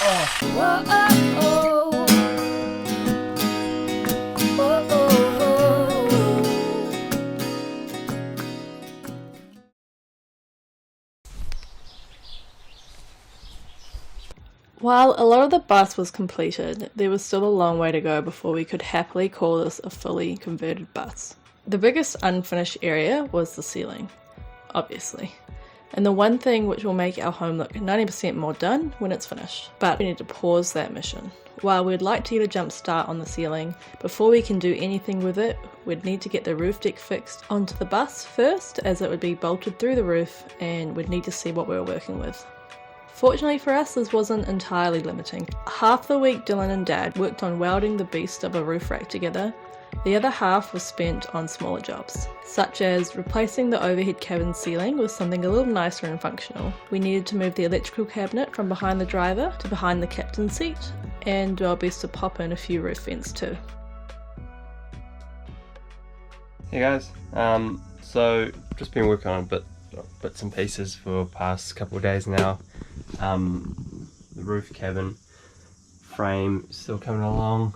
Whoa, oh, oh. Whoa, oh, While a lot of the bus was completed, there was still a long way to go before we could happily call this a fully converted bus. The biggest unfinished area was the ceiling, obviously, and the one thing which will make our home look 90% more done when it's finished. But we need to pause that mission. While we'd like to get a jump start on the ceiling, before we can do anything with it, we'd need to get the roof deck fixed onto the bus first, as it would be bolted through the roof, and we'd need to see what we were working with. Fortunately for us, this wasn't entirely limiting. Half the week Dylan and Dad worked on welding the beast of a roof rack together. The other half was spent on smaller jobs, such as replacing the overhead cabin ceiling with something a little nicer and functional. We needed to move the electrical cabinet from behind the driver to behind the captain's seat, and do our best to pop in a few roof vents too. Hey guys, so just been working on bits and pieces for the past couple of days now. The roof cabin frame is still coming along,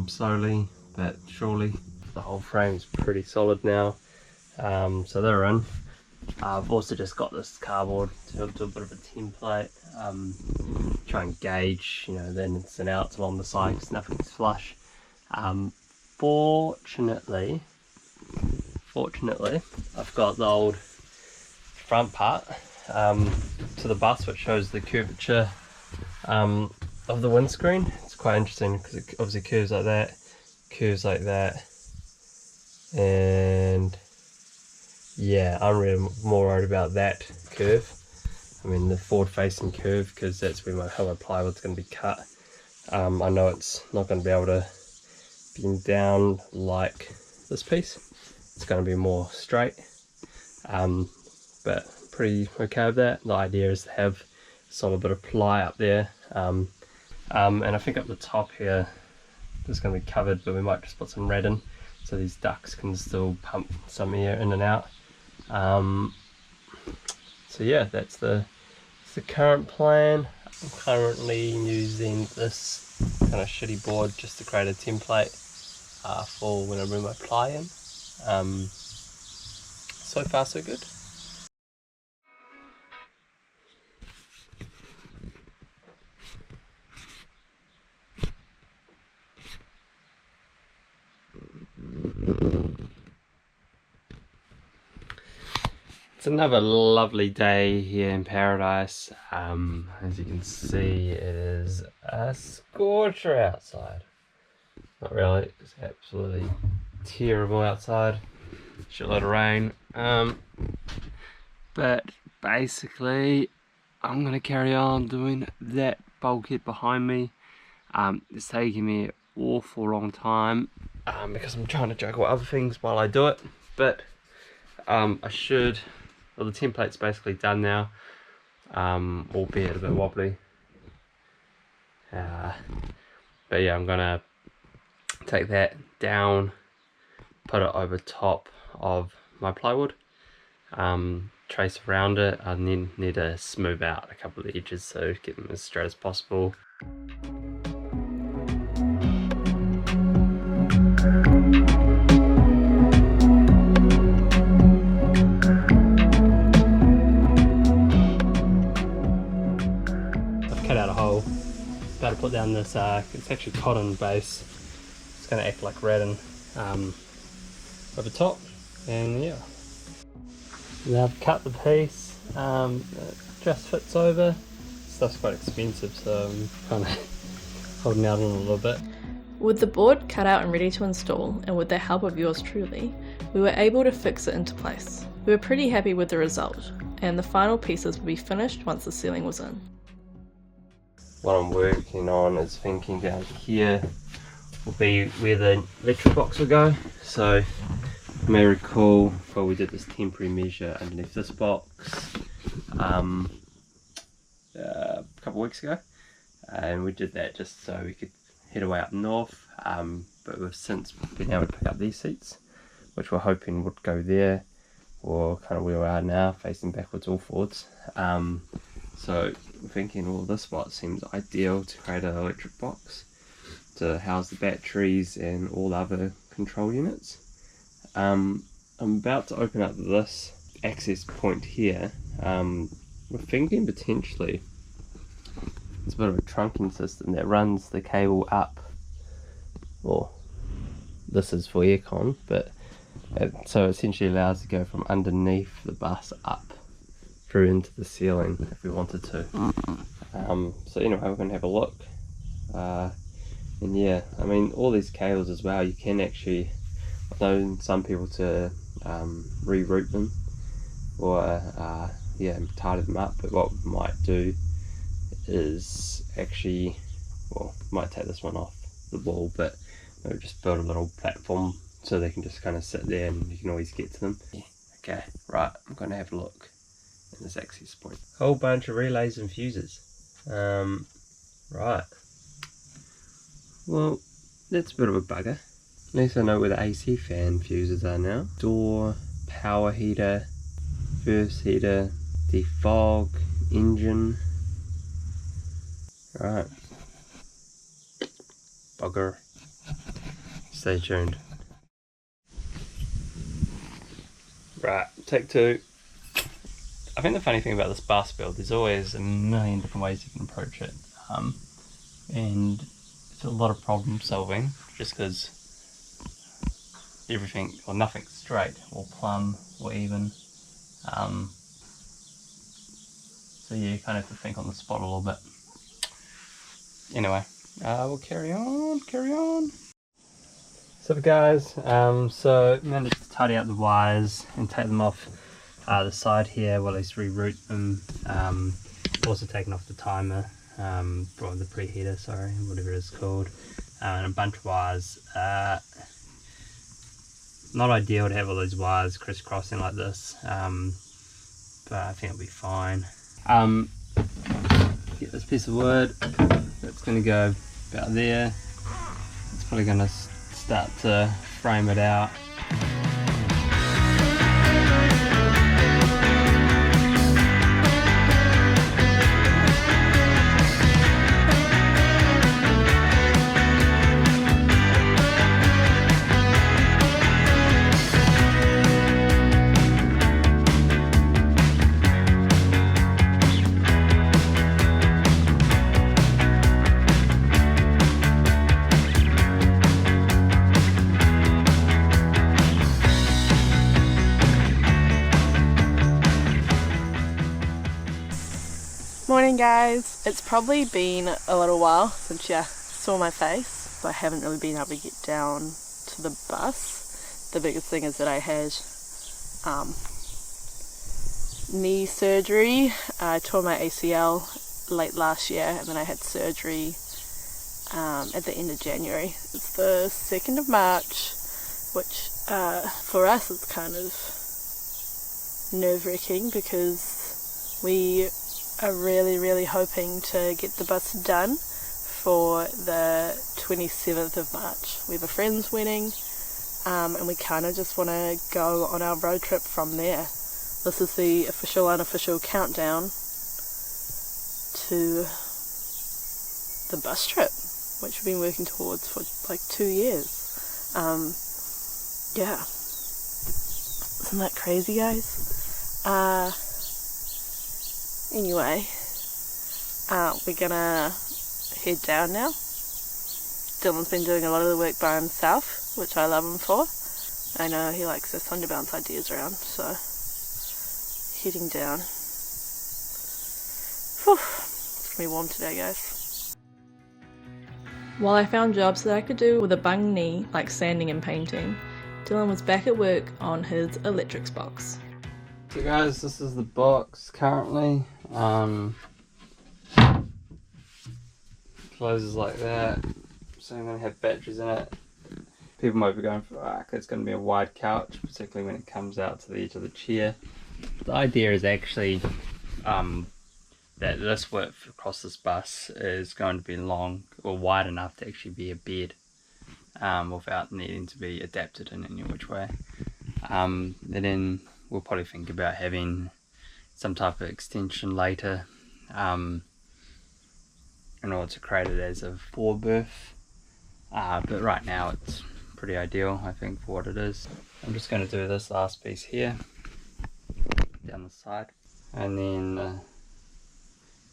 slowly but surely. The whole frame is pretty solid now, so they're in. I've also just got this cardboard to do a bit of a template, try and gauge, the ins and outs along the side because nothing's flush. Fortunately, I've got the old front part to the bus which shows the curvature of the windscreen. It's quite interesting because it obviously curves like that, and yeah, I'm really more worried about that curve. I mean the forward facing curve, because that's where how my plywood's going to be cut. I know it's not going to be able to bend down like this piece. It's going to be more straight, but pretty okay with that. The idea is to have a solid bit of ply up there, and I think up the top here it's going to be covered, but we might just put some red in so these ducts can still pump some air in and out. So yeah, that's the current plan. I'm currently using this kind of shitty board just to create a template for when I bring my ply in. So far so good. It's another lovely day here in paradise. As you can see, it is a scorcher outside. Not really, it's absolutely terrible outside. Shitload of rain. But basically, I'm gonna carry on doing that bulkhead behind me. It's taking me an awful long time because I'm trying to juggle other things while I do it. But well, the template's basically done now, albeit a bit wobbly. But yeah, I'm gonna take that down, put it over top of my plywood, trace around it, and then need to smooth out a couple of the edges so get them as straight as possible. I've cut out a hole, about to put down this, it's actually cotton base. It's going to act like rattan over top, and yeah. Now I've cut the piece, it just fits over. Stuff's quite expensive, so I'm kind of holding out on it a little bit. With the board cut out and ready to install, and with the help of yours truly, we were able to fix it into place. We were pretty happy with the result, and the final pieces would be finished once the ceiling was in. What I'm working on is thinking down here will be where the electric box will go. So you may recall, well, we did this temporary measure underneath this box a couple of weeks ago, and we did that just so we could head away up north, but we've since been able to pick up these seats, which we're hoping would go there, or kind of where we are now, facing backwards or forwards. So we're thinking, well, this spot seems ideal to create an electric box to house the batteries and all other control units. I'm about to open up this access point here. We're thinking potentially it's a bit of a trunking system that runs the cable up, or this is for aircon, but so essentially allows it to go from underneath the bus up through into the ceiling if we wanted to. So anyway, we're going to have a look. And yeah, I mean, all these cables as well, you can actually, I've known some people to reroute them or yeah, tidy them up, but what we might do is actually, well, might take this one off the wall, but maybe just build a little platform so they can just kind of sit there and you can always get to them. Yeah. Okay, right, I'm going to have a look in this access point. Whole bunch of relays and fuses. Right. Well, that's a bit of a bugger. At least I know where the AC fan fuses are now. Door, power heater, first heater, defog, engine. Right. Bugger. Stay tuned. Right, take two. I think the funny thing about this bus build, there's always a million different ways you can approach it. And it's a lot of problem solving, just because everything, or nothing's straight, or plumb, or even. So yeah, you kind of have to think on the spot a little bit. Anyway, we'll carry on. So guys, so I'm going to tidy up the wires and take them off the side here, well, at least reroute them. Also taking off the timer, or the preheater, sorry, whatever it's called, and a bunch of wires. Not ideal to have all those wires crisscrossing like this, but I think it'll be fine. Get this piece of wood, that's going to go about there. It's probably going to start to frame it out. Morning guys, it's probably been a little while since you saw my face. I haven't really been able to get down to the bus. The biggest thing is that I had knee surgery. I tore my ACL late last year and then I had surgery at the end of January. It's the 2nd of March, which for us is kind of nerve-wracking because we are really hoping to get the bus done for the 27th of March. We have a friend's wedding and we kind of just want to go on our road trip from there. This is the official unofficial countdown to the bus trip, which we've been working towards for like 2 years. Yeah, isn't that crazy, guys? Anyway, we're gonna head down now. Dylan's been doing a lot of the work by himself, which I love him for. I know he likes to thunder bounce ideas around, so heading down. Whew, it's gonna be warm today, guys. While I found jobs that I could do with a bung knee, like sanding and painting, Dylan was back at work on his electrics box. So guys, this is the box currently. Closes like that. So I'm going to have batteries in it. People might be going for, it's going to be a wide couch, particularly when it comes out to the edge of the chair. The idea is actually that this width across this bus is going to be long or wide enough to actually be a bed without needing to be adapted in any which way. And then we'll probably think about having some type of extension later in order to create it as a four-berth, but right now it's pretty ideal, I think, for what it is. I'm just going to do this last piece here down the side, and then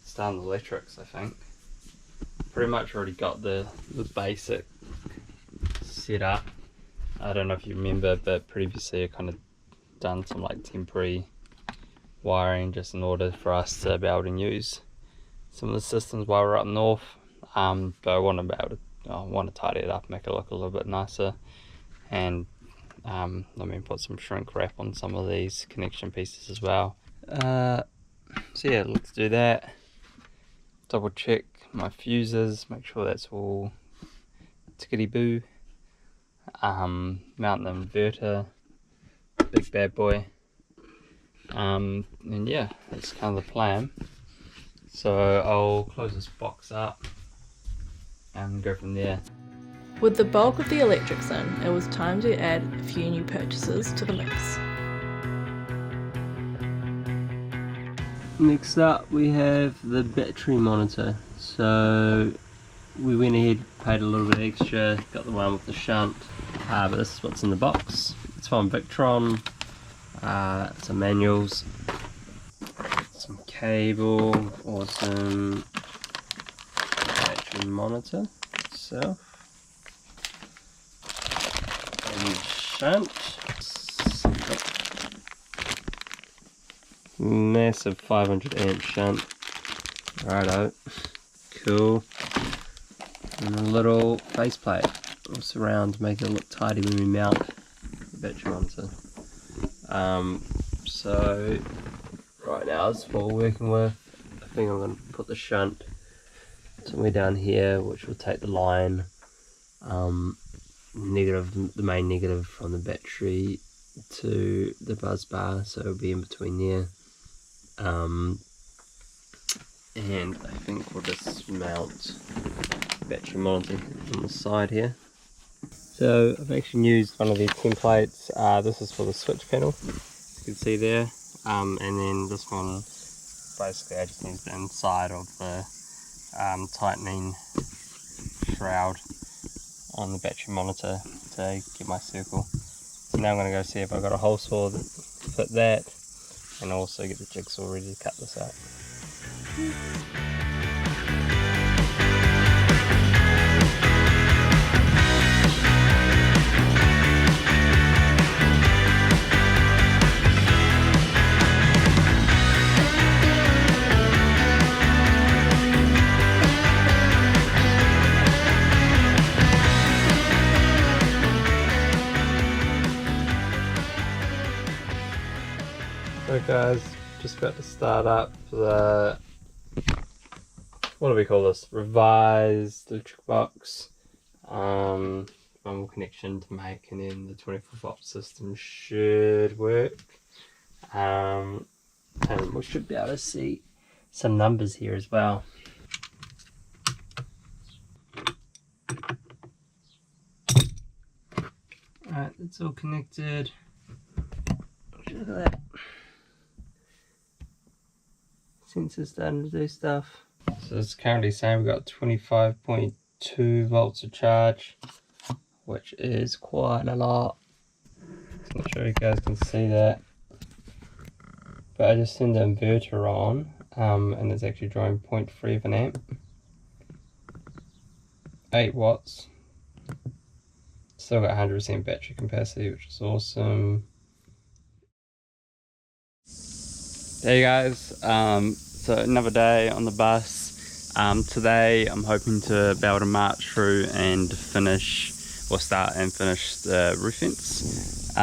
start on the electrics. I think pretty much already got the basic set up. I don't know if you remember, but previously I kind of done some like temporary wiring just in order for us to be able to use some of the systems while we're up north, but I want to be able to tidy it up, make it look a little bit nicer, and put some shrink wrap on some of these connection pieces as well. So yeah, let's do that. Double check my fuses, make sure that's all tickety boo. Mount the inverter, big bad boy, and yeah, that's kind of the plan. So I'll close this box up and go from there. With the bulk of the electrics in, it was time to add a few new purchases to the mix. Next up we have the battery monitor. So we went ahead, paid a little bit extra, got the one with the shunt, but this is what's in the box. It's from Victron, some manuals, some cable, awesome battery monitor itself, and shunt. Massive 500 amp shunt. Righto, cool. And a little faceplate or surround to make it look tidy when we mount the battery monitor. So right now that's what we're working with. I think I'm going to put the shunt somewhere down here, which will take the line negative, the main negative from the battery to the buzz bar, so it'll be in between there. And I think we'll just mount the battery monitor on the side here. So I've actually used one of these templates. This is for the switch panel, as you can see there, and then this one basically I just need the inside of the tightening shroud on the battery monitor to get my circle. So now I'm going to go see if I've got a hole saw that fit that, and also get the jigsaw ready to cut this out. So guys, just about to start up the, what do we call this, revised electric box. One more connection to make, and then the 24-volt system should work. And we should be able to see some numbers here as well. Alright, it's all connected. Look at that. Sensors starting to do stuff. So it's currently saying we've got 25.2 volts of charge, which is quite a lot. I'm not sure you guys can see that, but I just turned the inverter on, and it's actually drawing 0.3 of an amp, 8 watts. Still got 100% battery capacity, which is awesome. Hey guys, so another day on the bus. Today I'm hoping to be able to march through and finish, or start and finish the roof vents.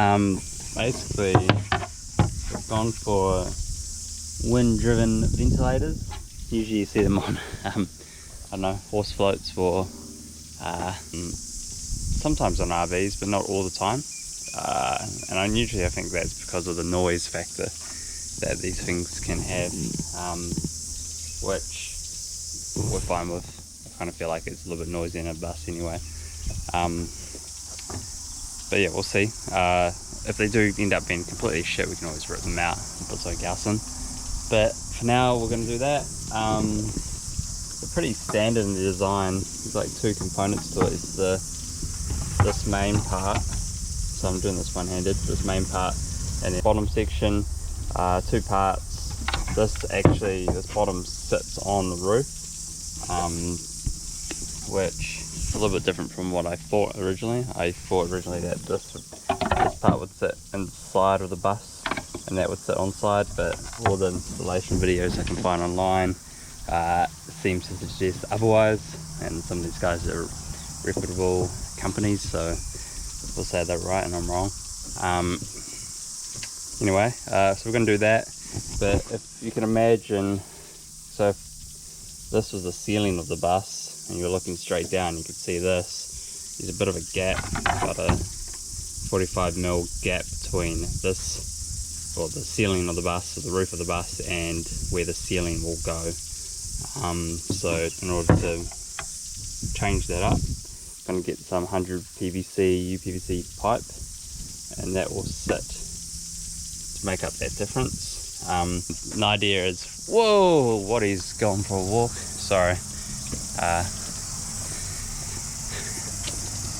Basically we've gone for wind driven ventilators. Usually you see them on I don't know, horse floats, or sometimes on RVs, but not all the time. And I think that's because of the noise factor that these things can have, which we're fine with. I kind of feel like it's a little bit noisy in a bus anyway. But yeah, we'll see. If they do end up being completely shit, we can always rip them out and put something else in. But for now we're going to do that. It's pretty standard in the design. There's like two components to it. It's this main part, so I'm doing this one-handed, this main part, and the bottom section, two parts. This bottom sits on the roof, which is a little bit different from what I thought originally. I thought originally that this part would sit inside of the bus and that would sit on side, but all the installation videos I can find online seems to suggest otherwise, and some of these guys are reputable companies, so we'll say they're right and I'm wrong. Anyway, so we're going to do that, but if you can imagine, so if this was the ceiling of the bus and you're looking straight down, you could see this. There's a bit of a gap, about a 45mm gap between this, or the ceiling of the bus, or the roof of the bus, and where the ceiling will go. So in order to change that up, I'm going to get some 100 PVC, UPVC pipe, and that will sit to make up that difference. The idea is, whoa, Waddy's gone for a walk. Sorry.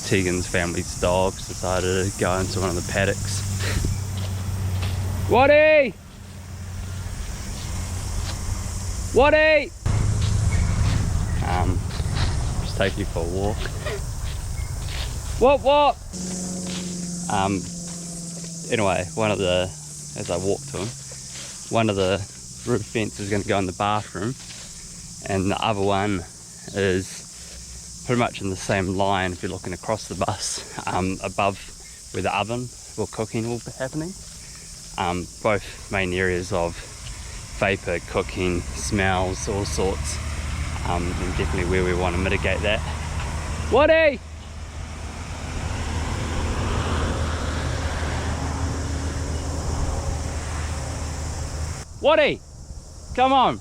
Tegan's family's dogs decided to go into one of the paddocks. Waddy! Waddy! Just take you for a walk. What? Anyway, as I walk to him, one of the roof vents is going to go in the bathroom, and the other one is pretty much in the same line if you're looking across the bus, above where the oven or cooking will be happening. Both main areas of vapor, cooking, smells, all sorts, and definitely where we want to mitigate that. Waddy! Waddy! Come on!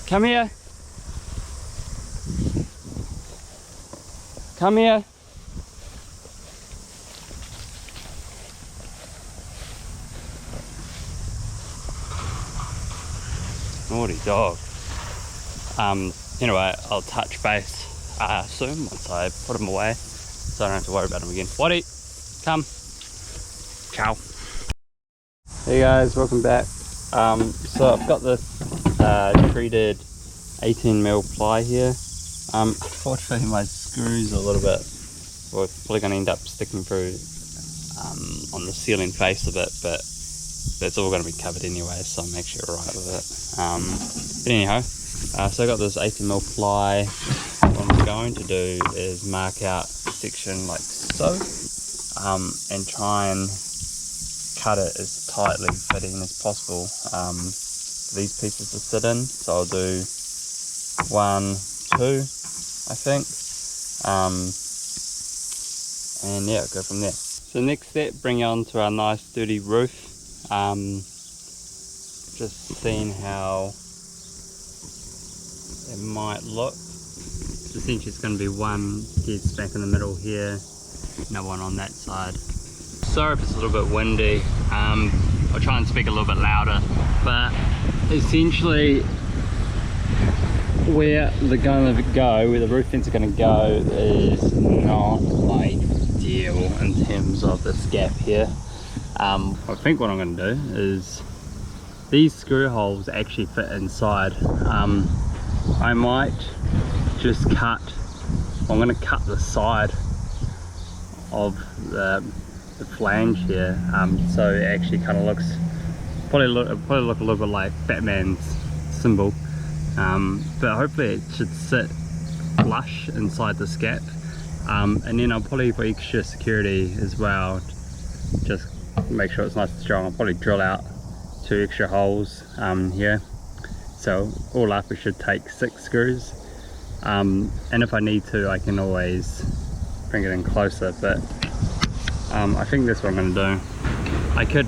Come here! Come here! Naughty dog. Anyway, I'll touch base soon once I put him away, so I don't have to worry about him again. Waddy, come. Ciao. Hey guys, welcome back. So I've got this treated 18mm ply here. Unfortunately my screws are a little bit, we're probably going to end up sticking through on the ceiling face of it, but that's all going to be covered anyway, so I'm actually alright with it. But anyhow, so I got this 18mm ply. What I'm going to do is mark out a section like so, and try and cut it as tightly fitting as possible for these pieces to sit in. So I'll do 1, 2, I think, and yeah, go from there. So next step, bring it onto our nice sturdy roof. Just seeing how it might look. So essentially it's going to be one dead smack in the middle here, no one on that side. Sorry if it's a little bit windy, I'll try and speak a little bit louder, but essentially where they're going to go, where the roof vents are going to go, is not ideal in terms of this gap here. I think what I'm going to do is, these screw holes actually fit inside. I might just I'm going to cut the side of the flange here, so it actually kind of looks, probably look a little bit like Batman's symbol, but hopefully it should sit flush inside this gap, and then I'll probably, for extra security as well, just make sure it's nice and strong, I'll probably drill out 2 extra holes here. So all up we should take 6 screws, and if I need to I can always bring it in closer, but I think that's what I'm going to do. I could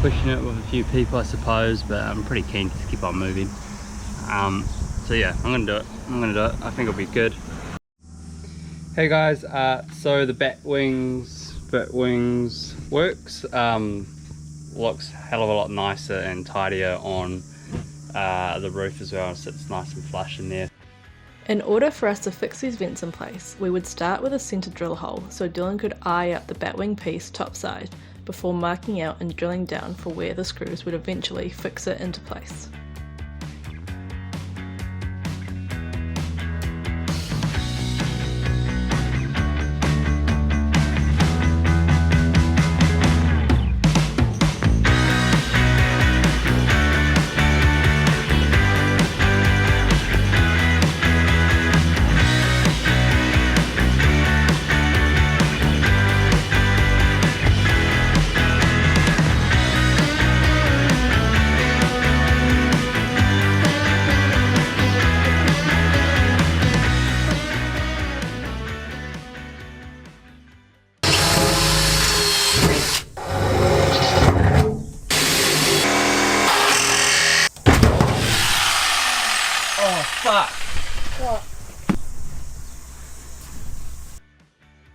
push it with a few people I suppose, but I'm pretty keen to keep on moving. So yeah, I'm going to do it. I think it'll be good. Hey guys, so the bat wings works. Looks a hell of a lot nicer and tidier on the roof as well. It sits nice and flush in there. In order for us to fix these vents in place, we would start with a centre drill hole so Dylan could eye up the batwing piece topside before marking out and drilling down for where the screws would eventually fix it into place.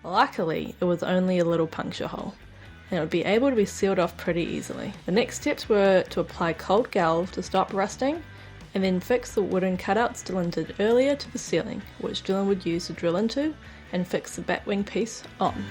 Luckily, it was only a little puncture hole, and it would be able to be sealed off pretty easily. The next steps were to apply cold galv to stop rusting, and then fix the wooden cutouts Dylan did earlier to the ceiling, which Dylan would use to drill into and fix the batwing piece on.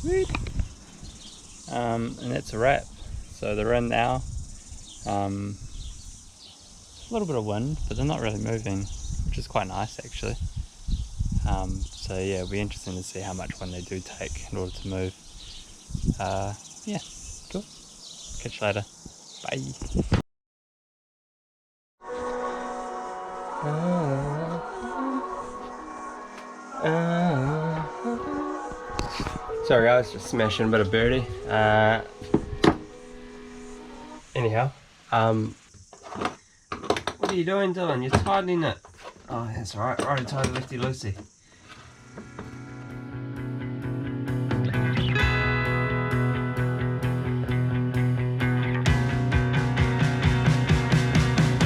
Sweet. And that's a wrap. So they're in now. A little bit of wind, but they're not really moving, which is quite nice actually. So yeah, it'll be interesting to see how much wind they do take in order to move. Yeah, cool. Catch you later. Bye. Sorry guys, just smashing a bit of birdie. Anyhow, what are you doing, Dylan? You're tightening it. Oh, that's alright. I already tied the lefty loosey.